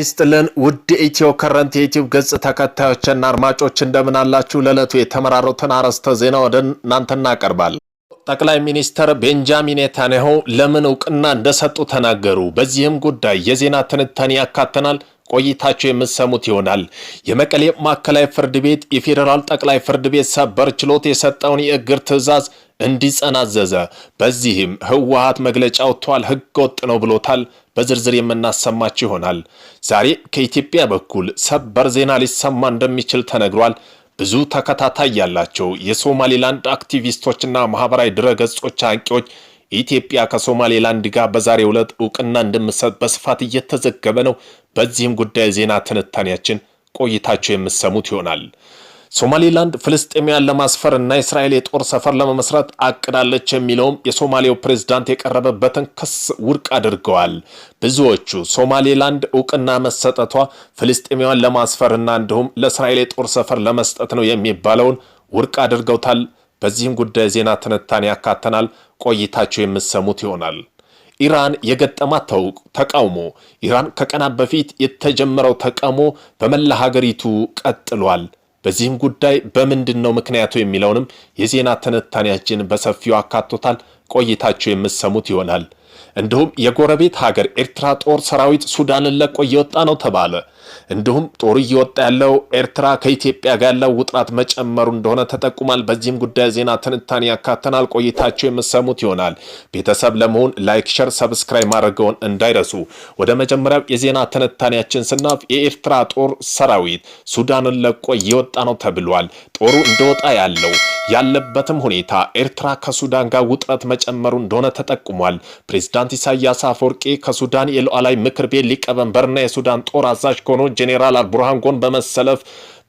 ጤና ይስጥልን ውድ ኢትዮ ከረንት የዩቲዩብ ገጽ ተከታዮችና አድማጮች እንደምን አላችሁ? ለዕለቱ የተመራሩትን አርዕስተ ዜና ወደ እናንተ እናቀርባለን። ጠቅላይ ሚኒስትር ቤንጃሚን ኔታንያሁ ለምን ዕውቅና እንደሰጡ ተናገሩ። በዚህም ጉዳይ የዜና ትንታኔ ያካተናል። ቆይታቸው የምትሰሙት ይሆናል። የመቀሌ ማዕከላዊ ፍርድ ቤት የፌዴራል ጠቅላይ ፍርድ ቤት ሰበር ችሎት የሰጠውን የእግር ትዕዛዝ እንዲጸናዘዘ በዚህም ህወሓት መግለጫ ወጥቷል። ህገ ወጥ ነው ብሎታል። በዝርዝር የምናሰማችሁ ይሆናል። ዛሬ ከኢትዮጵያ በኩል ሰበር ዜና ሊሰማ እንደሚችል ተነግሯል። ብዙ ተከታታይ ያላቸው የሶማሊላንድ አክቲቪስቶችና ማህበራዊ ድረገጾች አንቂዎች ኢትዮጵያ ከሶማሊላንድ ጋር በዛሬው ዕለት ዕውቅና እንደምትሰጥ በስፋት እየተዘገበ ነው። በዚህም ጉዳይ ዜና ትንታኔያችን ቆይታቸው የምትሰሙት ይሆናል። ሶማሊላንድ ፍልስጤማውያን ለማስፈርና እስራኤል የጦር ሰፈር ለመመስረት አቅዳለች የሚለውም የሶማሌው ፕሬዝዳንት የቀረበበትን ክስ ውድቅ አድርገዋል። ብዙዎቹ ሶማሊላንድ ዕውቅና መሰጠቷ ፍልስጤማውያን ለማስፈርና እንዲሁም ለእስራኤል የጦር ሰፈር ለመስጠት ነው የሚባለውን ውድቅ አድርገውታል። በዚህም ጉዳይ ዜና ትንታኔ ያካተናል። ቆይታቸው የምትሰሙት ይሆናል። ኢራን የገጠማት ተቃውሞ ኢራን ከቀናት በፊት የተጀመረው ተቃውሞ በመላ ሀገሪቱ ቀጥሏል። በዚህም ጉዳይ በምንድነው ምክንያቱ የሚለውንም የዜና ትንታኔያችን በሰፊው አካቶታል። ቆይታቸው የምትሰሙት ይሆናል። እንዲሁም የጎረቤት ሀገር ኤርትራ ጦር ሰራዊት ሱዳንን ለቆ እየወጣ ነው ተባለ። እንዲሁም ጦር እየወጣ ያለው ኤርትራ ከኢትዮጵያ ጋር ያለው ውጥረት መጨመሩ እንደሆነ ተጠቁሟል። በዚህም ጉዳይ ዜና ትንታኔ ያካተናል። ቆይታቸው የምትሰሙት ይሆናል። ቤተሰብ ለመሆን ላይክ፣ ሼር፣ ሰብስክራይብ ማድረግዎን እንዳይረሱ። ወደ መጀመሪያው የዜና ትንታኔያችን ስናልፍ የኤርትራ ጦር ሰራዊት ሱዳንን ለቆ እየወጣ ነው ተብሏል። ጦሩ እንደወጣ ያለበትም ሁኔታ ኤርትራ ከሱዳን ጋር ውጥረት መጨመሩ እንደሆነ ተጠቁሟል። ፕሬዝዳንት ኢሳያስ አፈወርቂ ከሱዳን የሉዓላዊ ምክር ቤት ሊቀመንበርና የሱዳን ጦር አዛዥ ከሆኑ ጄኔራል አልቡርሃን ጎን በመሰለፍ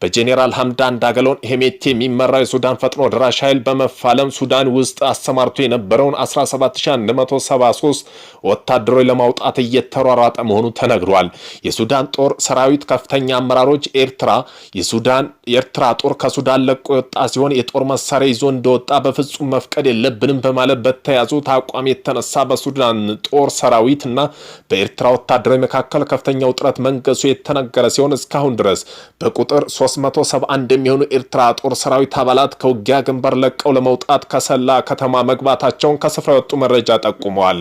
በጄኔራል ሐምዳን ዳገሎን ሄሜቲ የሚመራው የሱዳን ፈጥኖ ደራሽ ኃይል በመፋለም ሱዳን ውስጥ አሰማርቶ የነበረውን 17173 ወታደሮች ለማውጣት እየተሯሯጠ መሆኑ ተነግሯል። የሱዳን ጦር ሰራዊት ከፍተኛ አመራሮች የኤርትራ ጦር ከሱዳን ለቆ የወጣ ሲሆን የጦር መሳሪያ ይዞ እንደወጣ በፍጹም መፍቀድ የለብንም በማለት በተያዙት አቋም የተነሳ በሱዳን ጦር ሰራዊትና በኤርትራ ወታደሮች መካከል ከፍተኛ ውጥረት መንገሱ የተነገረ ሲሆን እስካሁን ድረስ በቁጥር 371 የሚሆኑ ኤርትራ ጦር ሰራዊት አባላት ከውጊያ ግንባር ለቀው ለመውጣት ከሰላ ከተማ መግባታቸውን ከስፍራው የወጡ መረጃ ጠቁመዋል።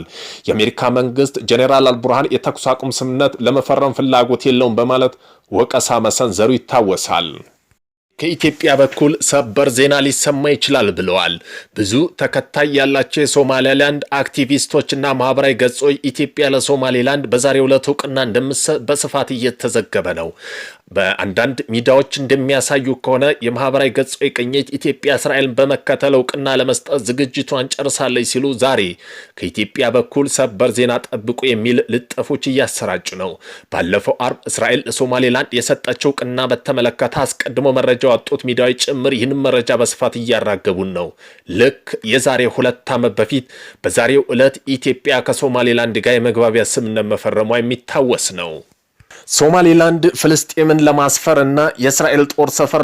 የአሜሪካ መንግስት ጄኔራል አልቡርሃን የተኩስ አቁም ስምምነት ለመፈረም ፍላጎት የለውም በማለት ወቀሳ መሰንዘሩ ይታወሳል። ከኢትዮጵያ በኩል ሰበር ዜና ሊሰማ ይችላል ብለዋል። ብዙ ተከታይ ያላቸው የሶማሊላንድ አክቲቪስቶችና ማህበራዊ ገጾች ኢትዮጵያ ለሶማሊላንድ በዛሬው ዕለት ዕውቅና እንደምትሰጥ በስፋት እየተዘገበ ነው። በአንዳንድ ሚዲያዎች እንደሚያሳዩ ከሆነ የማህበራዊ ገጾች ቅኝት ኢትዮጵያ እስራኤልን በመከተል ዕውቅና ለመስጠት ዝግጅቷን ጨርሳለች ሲሉ ዛሬ ከኢትዮጵያ በኩል ሰበር ዜና ጠብቁ የሚል ልጥፎች እያሰራጩ ነው። ባለፈው አርብ እስራኤል ለሶማሊላንድ የሰጠችው ዕውቅና በተመለከተ አስቀድሞ መረጃ ያወጡት ሚዲያዎች ጭምር ይህን መረጃ በስፋት እያራገቡን ነው። ልክ የዛሬ 2 ዓመት በፊት በዛሬው ዕለት ኢትዮጵያ ከሶማሊላንድ ጋር የመግባቢያ ስምምነት መፈረሟ የሚታወስ ነው። ሶማሊላንድ ፍልስጤምን ለማስፈር እና የእስራኤል ጦር ሰፈር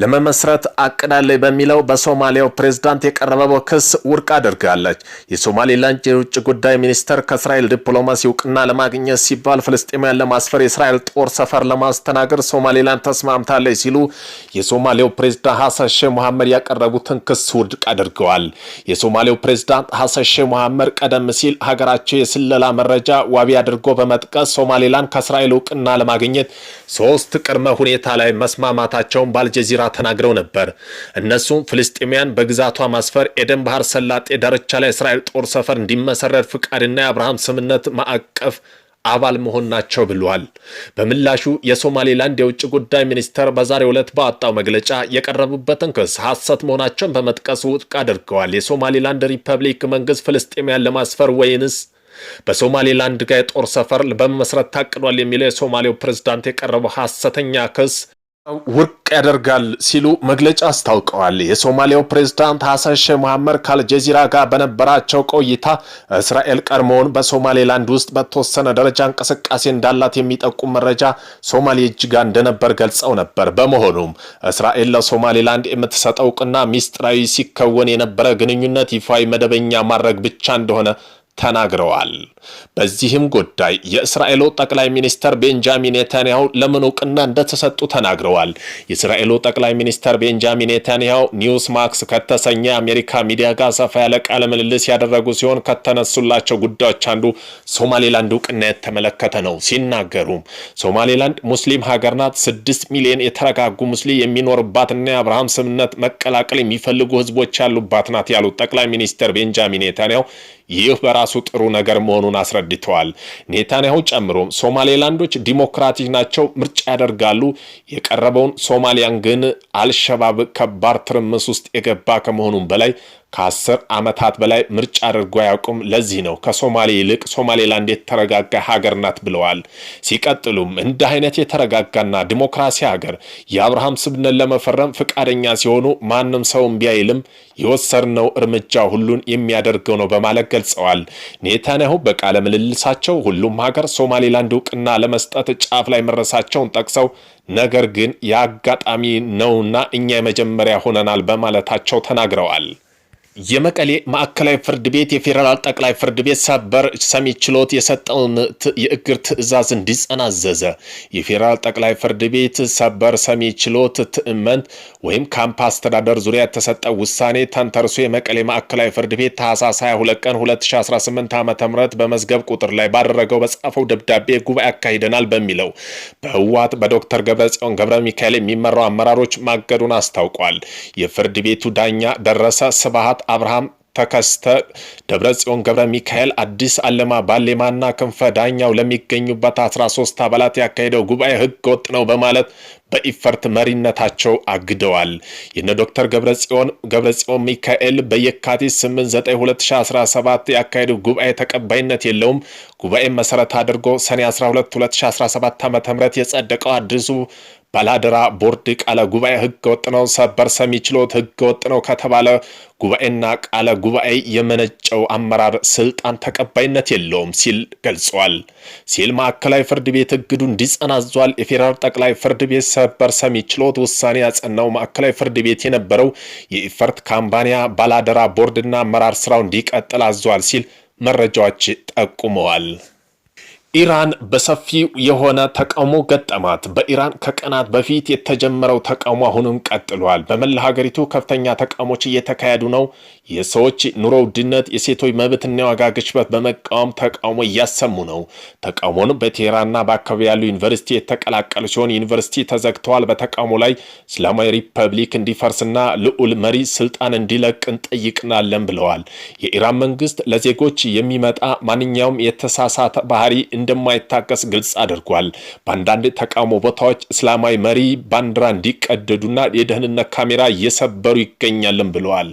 ለመመስረት አቅዳለች በሚለው በሶማሊያው ፕሬዝዳንት የቀረበው ክስ ውድቅ አድርጋለች። የሶማሊላንድ የውጭ ጉዳይ ሚኒስተር ከእስራኤል ዲፕሎማሲ ዕውቅና ለማግኘት ሲባል ፍልስጤማውያን ለማስፈር የእስራኤል ጦር ሰፈር ለማስተናገድ ሶማሊላንድ ተስማምታለች ሲሉ የሶማሊያው ፕሬዝዳንት ሐሰን ሼህ መሐመድ ያቀረቡትን ክስ ውድቅ አድርገዋል። የሶማሊያው ፕሬዝዳንት ሐሰን ሼህ መሐመድ ቀደም ሲል ሀገራቸው የስለላ መረጃ ዋቢ አድርጎ በመጥቀስ ሶማሊላንድ ከእስራኤል ዕውቅና ለማግኘት 3 ቅድመ ሁኔታ ላይ መስማማታቸውን በአልጀዚራ ተናግረው ነበር። እነሱም ፍልስጤማውያን በግዛቷ ማስፈር፣ ኤደን ባህር ሰላጤ ዳርቻ ላይ እስራኤል ጦር ሰፈር እንዲመሰረት ፍቃድና የአብርሃም ስምምነት ማዕቀፍ አባል መሆን ናቸው ብለዋል። በምላሹ የሶማሊላንድ የውጭ ጉዳይ ሚኒስተር በዛሬው ዕለት ባወጣው መግለጫ የቀረቡበትን ክስ ሐሰት መሆናቸውን በመጥቀስ ውድቅ አድርገዋል። የሶማሊላንድ ሪፐብሊክ መንግስት ፍልስጤማውያን ለማስፈር ወይንስ በሶማሊላንድ ጋር የጦር ሰፈር በመመስረት ታቅዷል የሚለው የሶማሌው ፕሬዝዳንት የቀረበው ሐሰተኛ ክስ ውድቅ ያደርጋል ሲሉ መግለጫ አስታውቀዋል። የሶማሊያው ፕሬዝዳንት ሐሰን ሼህ መሐመድ ከአልጀዚራ ጋር በነበራቸው ቆይታ እስራኤል ቀድሞውን በሶማሊላንድ ውስጥ በተወሰነ ደረጃ እንቅስቃሴ እንዳላት የሚጠቁም መረጃ ሶማሌ እጅ ጋር እንደነበር ገልጸው ነበር። በመሆኑም እስራኤል ለሶማሊላንድ የምትሰጠው ዕውቅና ሚስጥራዊ ሲከወን የነበረ ግንኙነት ይፋዊ መደበኛ ማድረግ ብቻ እንደሆነ ተናግረዋል። በዚህም ጉዳይ የእስራኤሉ ጠቅላይ ሚኒስተር ቤንጃሚን ኔታንያሁ ለምን እውቅና እንደተሰጡ ተናግረዋል። የእስራኤሉ ጠቅላይ ሚኒስተር ቤንጃሚን ኔታንያሁ ኒውስ ማክስ ከተሰኘ አሜሪካ ሚዲያ ጋር ሰፋ ያለ ቃለ ምልልስ ያደረጉ ሲሆን ከተነሱላቸው ጉዳዮች አንዱ ሶማሌላንድ እውቅና የተመለከተ ነው። ሲናገሩ ሶማሌላንድ ሙስሊም ሀገር ናት። 6 ሚሊዮን የተረጋጉ ሙስሊም የሚኖርባትና የአብርሃም ስምምነት መቀላቀል የሚፈልጉ ህዝቦች ያሉባት ናት ያሉት ጠቅላይ ሚኒስተር ቤንጃሚን ኔታንያሁ ይህ በራሱ ጥሩ ነገር መሆኑን አስረድተዋል። ኔታንያሁ ጨምሮም ሶማሌላንዶች ዲሞክራቲክ ናቸው፣ ምርጫ ያደርጋሉ። የቀረበውን ሶማሊያን ግን አልሸባብ ከባድ ትርምስ ውስጥ የገባ ከመሆኑም በላይ ከ10 ዓመታት በላይ ምርጫ አድርጎ አያውቁም። ለዚህ ነው ከሶማሌ ይልቅ ሶማሌላንድ የተረጋጋ ሀገር ናት ብለዋል። ሲቀጥሉም እንደ አይነት የተረጋጋና ዲሞክራሲ ሀገር የአብርሃም ስምምነት ለመፈረም ፍቃደኛ ሲሆኑ ማንም ሰው እምቢ አይልም፣ የወሰድነው እርምጃ ሁሉን የሚያደርገው ነው በማለት ገልጸዋል። ኔታንያሁ በቃለ ምልልሳቸው ሁሉም ሀገር ሶማሌላንድ እውቅና ለመስጠት ጫፍ ላይ መድረሳቸውን ጠቅሰው ነገር ግን የአጋጣሚ ነውና እኛ የመጀመሪያ ሆነናል በማለታቸው ተናግረዋል። የመቀሌ ማዕከላዊ ፍርድ ቤት የፌዴራል ጠቅላይ ፍርድ ቤት ሰበር ሰሚ ችሎት የሰጠውን የእግር ትዕዛዝ እንዲጸናዘዘ የፌዴራል ጠቅላይ ፍርድ ቤት ሰበር ሰሚ ችሎት ትዕመንት ወይም ካምፕ አስተዳደር ዙሪያ የተሰጠው ውሳኔ ተንተርሶ የመቀሌ ማዕከላዊ ፍርድ ቤት ታህሳስ 22 ቀን 2018 ዓ.ም በመዝገብ ቁጥር ላይ ባደረገው በጻፈው ደብዳቤ ጉባኤ አካሂደናል በሚለው በህወሓት በዶክተር ደብረጽዮን ገብረ ሚካኤል የሚመራው አመራሮች ማገዱን አስታውቋል። የፍርድ ቤቱ ዳኛ ደረሰ ስብሃት አብርሃም ተከስተ ደብረጽዮን ገብረ ሚካኤል አዲስ አለማ ባሌማና ክንፈ ዳኛው ለሚገኙበት 13 አባላት ያካሄደው ጉባኤ ህገ ወጥ ነው በማለት በኢፈርት መሪነታቸው አግደዋል። የነ ዶክተር ገብረጽዮን ሚካኤል በየካቲት 8 2017 ያካሄደው ጉባኤ ተቀባይነት የለውም። ጉባኤ መሰረት አድርጎ ሰኔ 12 2017 ዓ.ም የጸደቀው አዲሱ ባላደራ ቦርድ ቃለ ጉባኤ ህገ ወጥ ነው፣ ሰበር ሰሚ ችሎት ህገ ወጥ ነው ከተባለ ጉባኤና ቃለ ጉባኤ የመነጨው አመራር ስልጣን ተቀባይነት የለውም ሲል ገልጿል ሲል ማዕከላዊ ፍርድ ቤት እግዱ እንዲጸናዟል። የፌዴራል ጠቅላይ ፍርድ ቤት ሰበር ሰሚ ችሎት ውሳኔ ያጸናው ማዕከላዊ ፍርድ ቤት የነበረው የኢፈርት ካምፓኒያ ባላደራ ቦርድና አመራር ስራው እንዲቀጥል አዟል ሲል መረጃዎች ጠቁመዋል። ኢራን በሰፊው የሆነ ተቃውሞ ገጠማት። በኢራን ከቀናት በፊት የተጀመረው ተቃውሞ አሁንም ቀጥሏል። በመላ ሀገሪቱ ከፍተኛ ተቃውሞች እየተካሄዱ ነው። የሰዎች ኑሮ ውድነት፣ የሴቶች መብትና የዋጋ ግሽበት በመቃወም ተቃውሞ እያሰሙ ነው። ተቃውሞን በቴህራንና በአካባቢ ያሉ ዩኒቨርሲቲ የተቀላቀሉ ሲሆን ዩኒቨርሲቲ ተዘግተዋል። በተቃውሞ ላይ እስላማዊ ሪፐብሊክ እንዲፈርስና ልዑል መሪ ስልጣን እንዲለቅ እንጠይቃለን ብለዋል። የኢራን መንግስት ለዜጎች የሚመጣ ማንኛውም የተሳሳተ ባህሪ እንደማይታቀስ ግልጽ አድርጓል። በአንዳንድ ተቃውሞ ቦታዎች እስላማዊ መሪ ባንዲራ እንዲቀደዱና የደህንነት ካሜራ እየሰበሩ ይገኛልን ብለዋል።